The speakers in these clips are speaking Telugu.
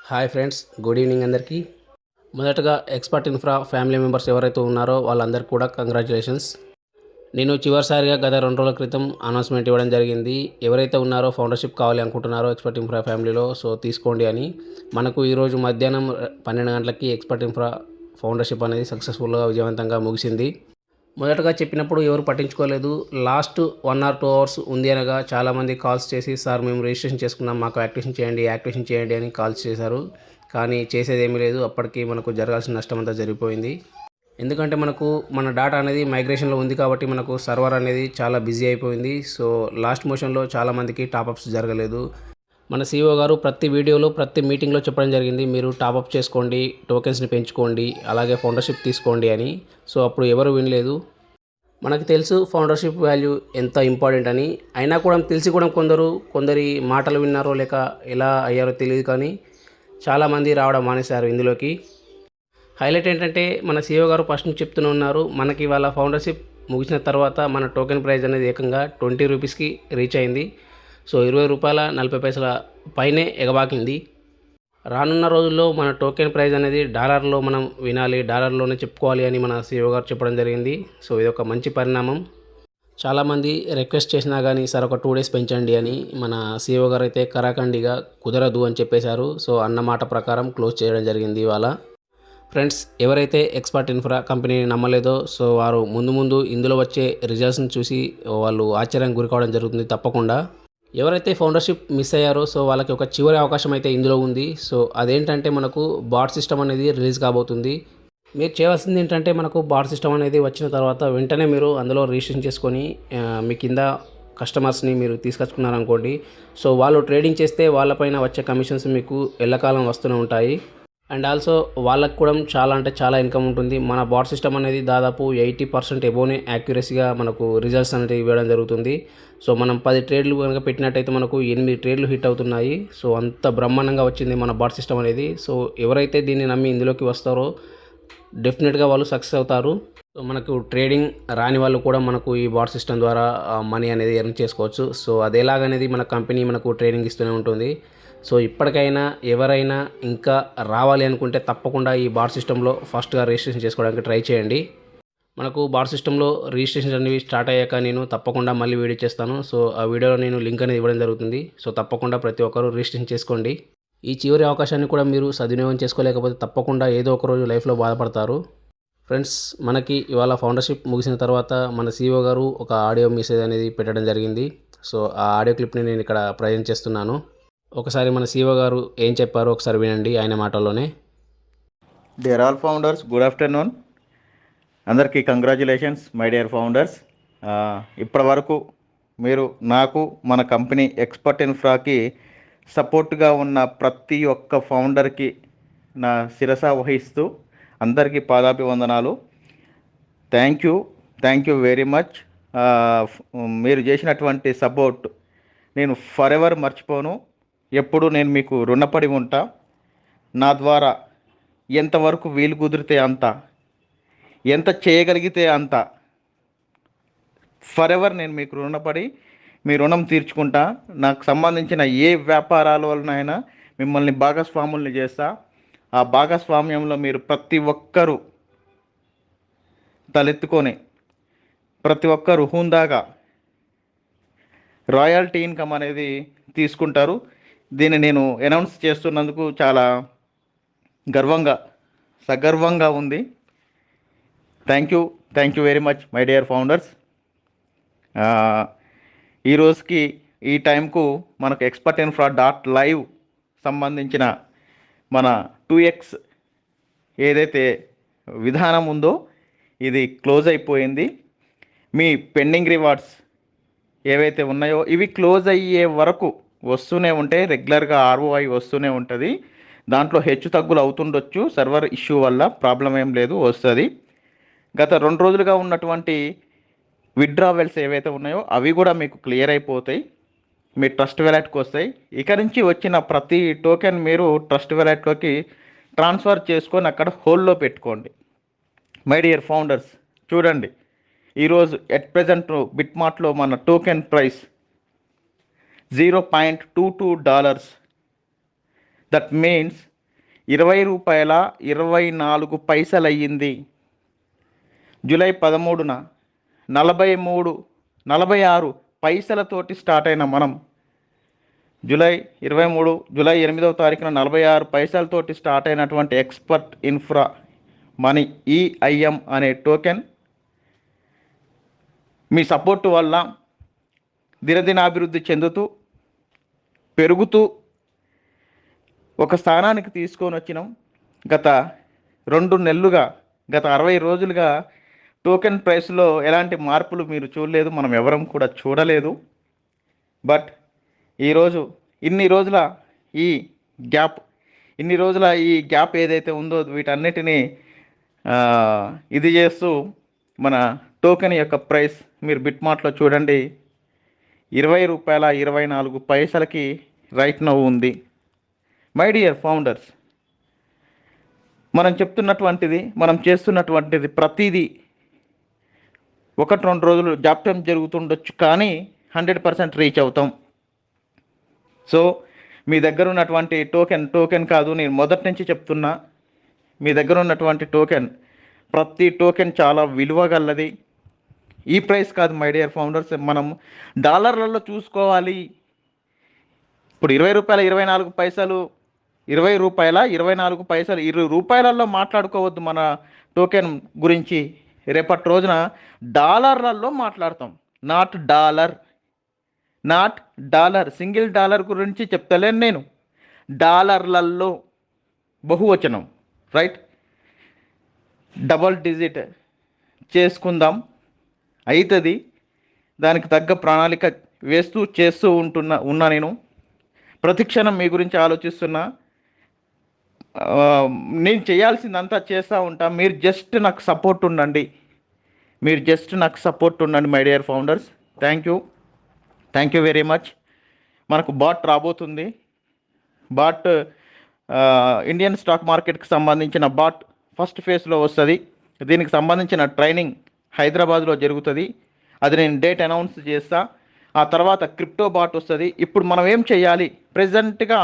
హాయ్ ఫ్రెండ్స్, గుడ్ ఈవినింగ్ అందరికీ. మొదటగా ఎక్స్పర్ట్ ఇన్ఫ్రా ఫ్యామిలీ మెంబర్స్ ఎవరైతే ఉన్నారో వాళ్ళందరికీ కూడా కంగ్రాచులేషన్స్. నేను చివరిసారిగా గత 2 రోజుల క్రితం అనౌన్స్మెంట్ ఇవ్వడం జరిగింది. ఎవరైతే ఉన్నారో ఫౌండర్షిప్ కావాలి అనుకుంటున్నారో ఎక్స్పర్ట్ ఇన్ఫ్రా ఫ్యామిలీలో సో తీసుకోండి అని. మనకు ఈరోజు మధ్యాహ్నం 12 గంటలకి ఎక్స్పర్ట్ ఇన్ఫ్రా ఫౌండర్షిప్ అనేది సక్సెస్ఫుల్గా విజయవంతంగా ముగిసింది. మొదటగా చెప్పినప్పుడు ఎవరు పట్టించుకోలేదు. లాస్ట్ 1 or 2 అవర్స్ ఉంది అనగా చాలామంది కాల్స్ చేసి, సార్ మేము రిజిస్ట్రేషన్ చేసుకున్నాం, మాకు యాక్టివేషన్ చేయండి అని కాల్స్ చేశారు. కానీ చేసేదేమీ లేదు. అప్పటికి మనకు జరగాల్సిన నష్టం అంతా జరిగిపోయింది. ఎందుకంటే మన డేటా అనేది మైగ్రేషన్లో ఉంది కాబట్టి మనకు సర్వర్ అనేది చాలా బిజీ అయిపోయింది. సో లాస్ట్ మోషన్లో చాలామందికి టాపప్స్ జరగలేదు. మన సీఈఓ గారు ప్రతి వీడియోలో ప్రతి మీటింగ్లో చెప్పడం జరిగింది, మీరు టాపప్ చేసుకోండి, టోకెన్స్ని పెంచుకోండి, అలాగే ఫౌండర్షిప్ తీసుకోండి అని. సో అప్పుడు ఎవరు వినలేదు. మనకు తెలుసు ఫౌండర్షిప్ వాల్యూ ఎంత ఇంపార్టెంట్ అని. అయినా కూడా తెలిసి కూడా కొందరి మాటలు విన్నారో లేక ఎలా అయ్యారో తెలియదు, కానీ చాలామంది రావడం మానేశారు ఇందులోకి. హైలైట్ ఏంటంటే మన సీఈఓ గారు ఫస్ట్ నుంచి చెప్తూనే ఉన్నారు, మనకి వాళ్ళ ఫౌండర్షిప్ ముగిసిన తర్వాత మన టోకెన్ ప్రైస్ అనేది ఏకంగా 20 రూపీస్కి రీచ్ అయింది. సో 20 రూపాయల 40 పైసల పైనే ఎగబాకింది. రానున్న రోజుల్లో మన టోకెన్ ప్రైస్ అనేది డాలర్లో మనం వినాలి, డాలర్లోనే చెప్పుకోవాలి అని మన సీఈఓ గారు చెప్పడం జరిగింది. సో ఇది ఒక మంచి పరిణామం. చాలామంది రిక్వెస్ట్ చేసినా కానీ సార్ ఒక 2 డేస్ పెంచండి అని, మన సీఈఓ గారు అయితే కరాఖండిగా కుదరదు అని చెప్పేశారు. సో అన్నమాట ప్రకారం క్లోజ్ చేయడం జరిగింది ఇవాళ. ఫ్రెండ్స్, ఎవరైతే ఎక్స్పర్ట్ ఇన్ఫ్రా కంపెనీని నమ్మలేదో సో వారు ముందు ఇందులో వచ్చే రిజల్ట్స్ని చూసి వాళ్ళు ఆశ్చర్యానికి గురికావడం జరుగుతుంది తప్పకుండా. ఎవరైతే ఫౌండర్షిప్ మిస్ అయ్యారో సో వాళ్ళకి ఒక చివరి అవకాశం అయితే ఇందులో ఉంది. సో అదేంటంటే మనకు బాట్ సిస్టమ్ అనేది రిలీజ్ కాబోతుంది. మీరు చేయవలసింది ఏంటంటే మనకు బాట్ సిస్టమ్ అనేది వచ్చిన తర్వాత వెంటనే మీరు అందులో రిజిస్ట్రేషన్ చేసుకొని మీ కింద కస్టమర్స్ని మీరు తీసుకొచ్చుకున్నారనుకోండి, సో వాళ్ళు ట్రేడింగ్ చేస్తే వాళ్ళపైన వచ్చే కమిషన్స్ మీకు ఎల్లకాలం వస్తూనే ఉంటాయి. అండ్ ఆల్సో వాళ్ళకు కూడా చాలా అంటే చాలా ఇన్కమ్ ఉంటుంది. మన బాట్ సిస్టమ్ అనేది దాదాపు 80% ఎబోనే యాక్యురసీగా మనకు రిజల్ట్స్ అనేది ఇవ్వడం జరుగుతుంది. సో మనం 10 ట్రేడ్లు కనుక పెట్టినట్టయితే మనకు 8 ట్రేడ్లు హిట్ అవుతున్నాయి. సో అంత బ్రహ్మాండంగా వచ్చింది మన బాట్ సిస్టమ్ అనేది. సో ఎవరైతే దీన్ని నమ్మి ఇందులోకి వస్తారో డెఫినెట్గా వాళ్ళు సక్సెస్ అవుతారు. సో మనకు ట్రేడింగ్ రాని వాళ్ళు కూడా మనకు ఈ బాట్ సిస్టమ్ ద్వారా మనీ అనేది ఎర్న్ చేసుకోవచ్చు. సో అదేలాగనేది మన కంపెనీ మనకు ట్రైనింగ్ ఇస్తూనే ఉంటుంది. సో ఇప్పటికైనా ఎవరైనా ఇంకా రావాలి అనుకుంటే తప్పకుండా ఈ బాట్ సిస్టంలో ఫస్ట్గా రిజిస్ట్రేషన్ చేసుకోవడానికి ట్రై చేయండి. మనకు బాట్ సిస్టంలో రిజిస్ట్రేషన్ అనేవి స్టార్ట్ అయ్యాక నేను తప్పకుండా మళ్ళీ వీడియో చేస్తాను. సో ఆ వీడియోలో నేను లింక్ అనేది ఇవ్వడం జరుగుతుంది. సో తప్పకుండా ప్రతి ఒక్కరూ రిజిస్ట్రేషన్ చేసుకోండి. ఈ చివరి అవకాశాన్ని కూడా మీరు సద్వినియోగం చేసుకోలేకపోతే తప్పకుండా ఏదో ఒక రోజు లైఫ్లో బాధపడతారు. ఫ్రెండ్స్, మనకి ఇవాళ ఫౌండర్షిప్ ముగిసిన తర్వాత మన సీఈఓ గారు ఒక ఆడియో మెసేజ్ అనేది పెట్టడం జరిగింది. సో ఆ ఆడియో క్లిప్ని నేను ఇక్కడ ప్రజెంట్ చేస్తున్నాను. ఒకసారి మన సీఈఓ గారు ఏం చెప్పారో ఒకసారి వినండి ఆయన మాటల్లోనే. Dear all founders, good afternoon. అందరికీ కంగ్రాచులేషన్స్ మై డియర్ ఫౌండర్స్. ఇప్పటి వరకు మీరు నాకు మన కంపెనీ ఎక్స్పర్ట్ ఇన్ఫ్రాకి సపోర్ట్గా ఉన్న ప్రతి ఒక్క ఫౌండర్కి నా శిరస వహిస్తూ అందరికీ పాదాభివందనాలు. Thank you very much. మీరు చేసినటువంటి సపోర్ట్ నేను ఫర్ ఎవర్ మర్చిపోను. ఎప్పుడు నేను మీకు రుణపడి ఉంటా. నా ద్వారా ఎంతవరకు వీలు కుదిరితే అంత, ఎంత చేయగలిగితే అంత ఫర్ ఎవర్ నేను మీకు రుణపడి మీ రుణం తీర్చుకుంటా. నాకు సంబంధించిన ఏ వ్యాపారాల వలనైనా మిమ్మల్ని భాగస్వాముల్ని చేస్తా. ఆ భాగస్వామ్యంలో మీరు ప్రతి ఒక్కరూ తలెత్తుకొని ప్రతి ఒక్కరు హుందాగా రాయల్టీ ఇన్కమ్ అనేది తీసుకుంటారు. దీన్ని నేను అనౌన్స్ చేస్తున్నందుకు చాలా సగర్వంగా ఉంది. Thank you very much my dear founders. ఈరోజుకి ఈ టైంకు మనకు ఎక్స్పర్ట్ ఇన్ఫ్రా .live సంబంధించిన మన 2x ఏదైతే విధానం ఉందో ఇది క్లోజ్ అయిపోయింది. మీ పెండింగ్ రివార్డ్స్ ఏవైతే ఉన్నాయో ఇవి క్లోజ్ అయ్యే వరకు వస్తూనే ఉంటాయి. రెగ్యులర్గా ROI వస్తూనే ఉంటుంది. దాంట్లో హెచ్చు తగ్గులు అవుతుండొచ్చు, సర్వర్ ఇష్యూ వల్ల ప్రాబ్లం ఏం లేదు, వస్తుంది. గత 2 రోజులుగా ఉన్నటువంటి విత్డ్రావెల్స్ ఏవైతే ఉన్నాయో అవి కూడా మీకు క్లియర్ అయిపోతాయి, మీ ట్రస్ట్ వ్యాలెట్కి వస్తాయి. ఇక నుంచి వచ్చిన ప్రతి టోకెన్ మీరు ట్రస్ట్ వ్యాలెట్లోకి ట్రాన్స్ఫర్ చేసుకొని అక్కడ హోల్డ్లో పెట్టుకోండి. మై డియర్ ఫౌండర్స్, చూడండి ఈరోజు ఎట్ ప్రెజెంట్ బిట్మార్ట్లో మన టోకెన్ ప్రైస్ $0.22. దట్ మీన్స్ రూపాయల అయ్యింది. జూలై 13న 46 పైసలతోటి స్టార్ట్ అయిన మనం జూలై 8వ తారీఖున 46 పైసలతోటి స్టార్ట్ అయినటువంటి ఎక్స్పర్ట్ ఇన్ఫ్రా మనీ ఈఐఎం అనే టోకెన్ మీ సపోర్టు వల్ల దినదినాభివృద్ధి చెందుతూ పెరుగుతూ ఒక స్థానానికి తీసుకొని వచ్చినాం. గత 2 నెలలుగా, గత 60 రోజులుగా టోకెన్ ప్రైస్లో ఎలాంటి మార్పులు మీరు చూడలేదు, మనం ఎవరం కూడా చూడలేదు. బట్ ఈరోజు ఇన్ని రోజుల ఈ గ్యాప్ ఏదైతే ఉందో వీటన్నిటినీ ఇది చేస్తూ మన టోకెన్ యొక్క ప్రైస్ మీరు బిట్మార్ట్లో చూడండి, రూపాయల రైట్ నౌ ఉంది. మై డియర్ ఫౌండర్స్, మనం చేస్తున్నటువంటిది ప్రతిదీ 1-2 రోజులు జాప్యం జరుగుతుండొచ్చు, కానీ 100% రీచ్ అవుతాం. సో మీ దగ్గర ఉన్నటువంటి టోకెన్ కాదు, నేను మొదటి నుంచి చెప్తున్నా, మీ దగ్గర ఉన్నటువంటి ప్రతి టోకెన్ చాలా విలువ గలది. ఈ ప్రైస్ కాదు మై డియర్ ఫౌండర్స్, మనం డాలర్లలో చూసుకోవాలి. ఇప్పుడు రూపాయల 20 మాట్లాడుకోవద్దు మన టోకెన్ గురించి. రేపటి రోజున డాలర్లలో మాట్లాడతాం, నాట్ డాలర్ సింగిల్ డాలర్ గురించి చెప్తలేను నేను, డాలర్లలో బహువచనం, రైట్? డబల్ డిజిట్ చేసుకుందాం, అవుతుంది. దానికి తగ్గ ప్రణాళిక చేస్తూ ఉన్నా నేను ప్రతిక్షణం మీ గురించి ఆలోచిస్తున్నా. నేను చేయాల్సిందంతా చేస్తూ ఉంటా. మీరు జస్ట్ నాకు సపోర్ట్ ఉండండి my dear founders. Thank you very much. మనకు బాట్ రాబోతుంది. బాట్ ఇండియన్ స్టాక్ మార్కెట్కి సంబంధించిన బాట్ ఫస్ట్ ఫేజ్లో వస్తుంది. దీనికి సంబంధించిన ట్రైనింగ్ హైదరాబాద్లో జరుగుతుంది. అది నేను డేట్ అనౌన్స్ చేస్తా. ఆ తర్వాత క్రిప్టో బాట్ వస్తుంది. ఇప్పుడు మనం ఏం చేయాలి? ప్రెజెంట్గా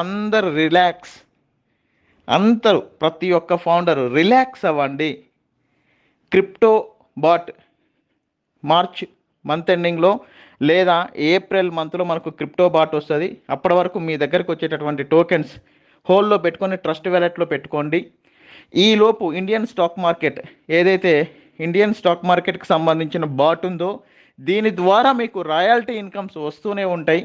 ప్రతి ఒక్క ఫౌండర్ రిలాక్స్ అవ్వండి. క్రిప్టో బాట్ మార్చ్ మంత్ ఎండింగ్లో లేదా ఏప్రిల్ మంత్లో మనకు క్రిప్టో బాట్ వస్తుంది. అప్పటి వరకు మీ దగ్గరకు వచ్చేటటువంటి టోకెన్స్ హోల్లో పెట్టుకొని ట్రస్ట్ వ్యాలెట్లో పెట్టుకోండి. ఈలోపు ఇండియన్ స్టాక్ మార్కెట్కి సంబంధించిన బాట్ ఉందో దీని ద్వారా మీకు రాయల్టీ ఇన్కమ్స్ వస్తూనే ఉంటాయి.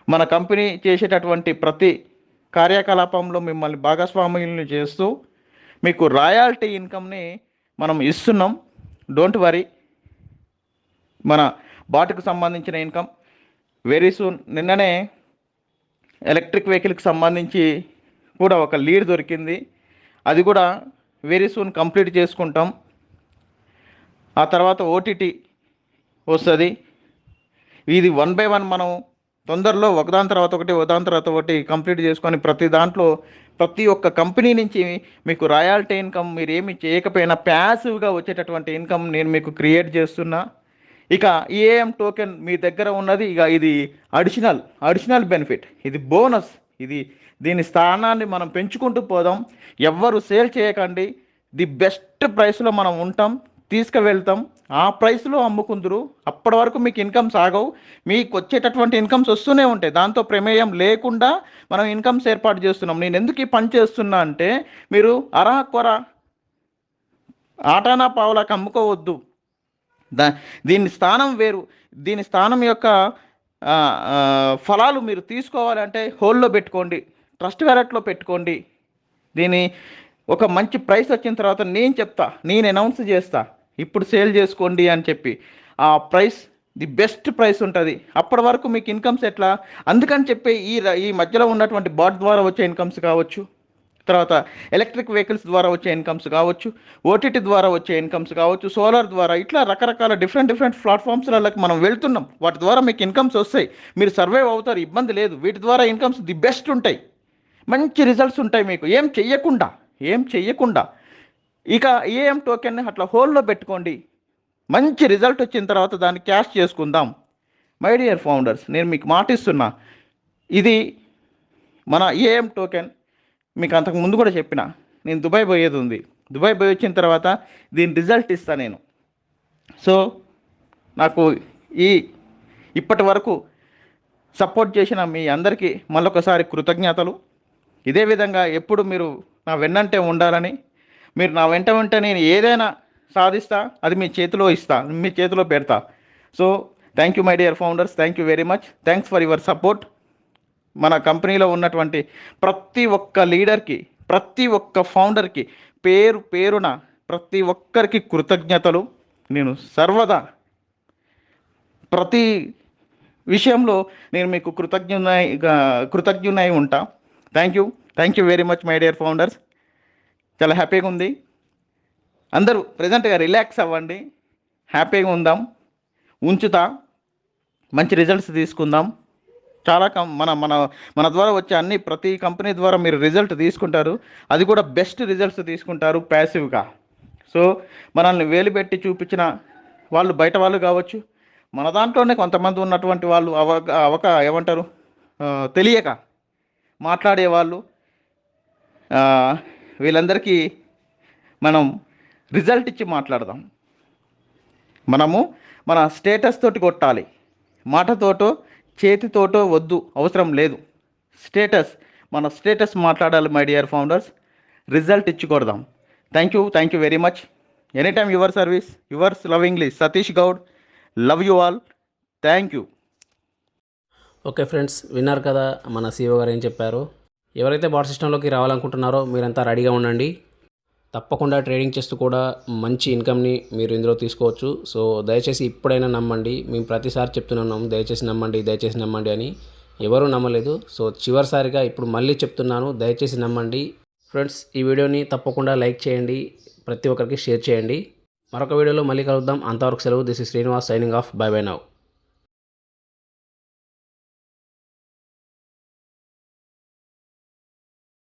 మన కంపెనీ చేసేటటువంటి ప్రతి కార్యకలాపంలో మిమ్మల్ని భాగస్వాములను చేస్తూ మీకు రాయల్టీ ఇన్కమ్ని మనం ఇస్తున్నాం. Don't worry. మన బాట్కు సంబంధించిన ఇన్కమ్ వెరీ సూన్. నిన్ననే ఎలక్ట్రిక్ వెహికల్కి సంబంధించి కూడా ఒక లీడ్ దొరికింది. అది కూడా వెరీ సూన్ కంప్లీట్ చేసుకుంటాం. ఆ తర్వాత ఓటీటీ వస్తుంది. ఇది 1 by 1 మనం తొందరలో ఒకదాని తర్వాత ఒకటి కంప్లీట్ చేసుకొని ప్రతి ఒక్క కంపెనీ నుంచి మీకు రాయల్టీ ఇన్కమ్ మీరు ఏమి చేయకపోయినా ప్యాసివ్గా వచ్చేటటువంటి ఇన్కమ్ నేను మీకు క్రియేట్ చేస్తున్నా. ఇక ఈఏఎం టోకెన్ మీ దగ్గర ఉన్నది. ఇక ఇది అడిషనల్ బెనిఫిట్, ఇది బోనస్. దీని స్థానాన్ని మనం పెంచుకుంటూ పోదాం. ఎవ్వరు సేల్ చేయకండి. ది బెస్ట్ ప్రైస్లో మనం ఉంటాం, తీసుకువెళ్తాం. ఆ ప్రైస్లో అమ్ముకుందరు. అప్పటి వరకు మీకు ఇన్కమ్స్ ఆగవు. మీకు వచ్చేటటువంటి ఇన్కమ్స్ వస్తూనే ఉంటాయి. దాంతో ప్రమేయం లేకుండా మనం ఇన్కమ్స్ ఏర్పాటు చేస్తున్నాం. నేను ఎందుకు ఈ పని చేస్తున్నా అంటే మీరు అరాకొర ఆటానా పావులాకి అమ్ముకోవద్దు. దీని స్థానం వేరు. దీని స్థానం యొక్క ఫలాలు మీరు తీసుకోవాలంటే హోల్లో పెట్టుకోండి, ట్రస్ట్ వ్యాలెట్లో పెట్టుకోండి. దీని ఒక మంచి ప్రైస్ వచ్చిన తర్వాత నేను అనౌన్స్ చేస్తా, ఇప్పుడు సేల్ చేసుకోండి అని చెప్పి. ఆ ప్రైస్ ది బెస్ట్ ప్రైస్ ఉంటుంది. అప్పటి వరకు మీకు ఇన్కమ్స్ ఎట్లా? అందుకని చెప్పి ఈ మధ్యలో ఉన్నటువంటి బాట్ ద్వారా వచ్చే ఇన్కమ్స్ కావచ్చు, తర్వాత ఎలక్ట్రిక్ వెహికల్స్ ద్వారా వచ్చే ఇన్కమ్స్ కావచ్చు, ఓటీటీ ద్వారా వచ్చే ఇన్కమ్స్ కావచ్చు, సోలార్ ద్వారా, ఇట్లా రకరకాల డిఫరెంట్ ప్లాట్ఫామ్స్లకి మనం వెళ్తున్నాం. వాటి ద్వారా మీకు ఇన్కమ్స్ వస్తాయి. మీరు సర్వైవ్ అవుతారు, ఇబ్బంది లేదు. వీటి ద్వారా ఇన్కమ్స్ ది బెస్ట్ ఉంటాయి, మంచి రిజల్ట్స్ ఉంటాయి మీకు. ఏం చెయ్యకుండా ఇక ఈఏఎం టోకెన్ని అట్లా హోల్లో పెట్టుకోండి. మంచి రిజల్ట్ వచ్చిన తర్వాత దాన్ని క్యాష్ చేసుకుందాం. మై డియర్ ఫౌండర్స్, నేను మీకు మాటిస్తున్నా, ఇది మన ఈఏఎం టోకెన్ మీకు అంతకు ముందు కూడా చెప్పిన, నేను దుబాయ్ పోయేది ఉంది. దుబాయ్ పోయి వచ్చిన తర్వాత దీని రిజల్ట్ ఇస్తాను నేను. సో నాకు ఇప్పటి వరకు సపోర్ట్ చేసిన మీ అందరికీ మళ్ళొకసారి కృతజ్ఞతలు. ఇదే విధంగా ఎప్పుడు మీరు నా వెన్నంటే ఉండాలని, మీరు నా వెంట ఉంటే నేను ఏదైనా సాధిస్తా, అది మీ చేతిలో ఇస్తా, మీ చేతిలో పెడతా. So thank you my dear founders, thank you very much. Thanks for your support. మన కంపెనీలో ఉన్నటువంటి ప్రతి ఒక్క లీడర్కి, ప్రతి ఒక్క ఫౌండర్కి పేరు పేరున ప్రతి ఒక్కరికి కృతజ్ఞతలు. నేను సర్వదా ప్రతి విషయంలో నేను మీకు కృతజ్ఞునై ఉంటా. Thank you very much my dear founders. చాలా హ్యాపీగా ఉంది. అందరూ ప్రజెంట్గా రిలాక్స్ అవ్వండి, హ్యాపీగా ఉందాం, ఉంచుతా, మంచి రిజల్ట్స్ తీసుకుందాం. చాలా మన మన మన ద్వారా వచ్చే ప్రతి కంపెనీ ద్వారా మీరు రిజల్ట్ తీసుకుంటారు, అది కూడా బెస్ట్ రిజల్ట్స్ తీసుకుంటారు ప్యాసివ్గా. సో మనల్ని వేలు పెట్టి చూపించిన వాళ్ళు బయట వాళ్ళు కావచ్చు, మన దాంట్లోనే కొంతమంది ఉన్నటువంటి వాళ్ళు ఏమంటారు, తెలియక మాట్లాడేవాళ్ళు, వీళ్ళందరికీ మనం రిజల్ట్ ఇచ్చి మాట్లాడదాం. మనము మన స్టేటస్ తోటి కొట్టాలి, మాటతోటో చేతితోటో వద్దు, అవసరం లేదు. మన స్టేటస్ మాట్లాడాలి మై డియర్ ఫౌండర్స్. రిజల్ట్ ఇచ్చి కొడదాం. Thank you very much. Any time your service, yours lovingly Satish Goud. Love you all. Thank you. Okay friends, విన్నారు కదా మన CEO గారు ఏం చెప్పారు. ఎవరైతే బాట్ సిస్టంలోకి రావాలనుకుంటున్నారో మీరంతా రెడీగా ఉండండి. తప్పకుండా ట్రేడింగ్ చేస్తూ కూడా మంచి ఇన్కమ్ని మీరు ఇందులో తీసుకోవచ్చు. సో దయచేసి ఇప్పుడైనా నమ్మండి. మేము ప్రతిసారి చెప్తున్నాం, దయచేసి నమ్మండి అని. ఎవరూ నమ్మలేదు. సో చివరిసారిగా ఇప్పుడు మళ్ళీ చెప్తున్నాను, దయచేసి నమ్మండి. ఫ్రెండ్స్, ఈ వీడియోని తప్పకుండా లైక్ చేయండి, ప్రతి ఒక్కరికి షేర్ చేయండి. మరొక వీడియోలో మళ్ళీ కలుద్దాం. అంతవరకు సెలవు. This is Srinivas signing off. By by now.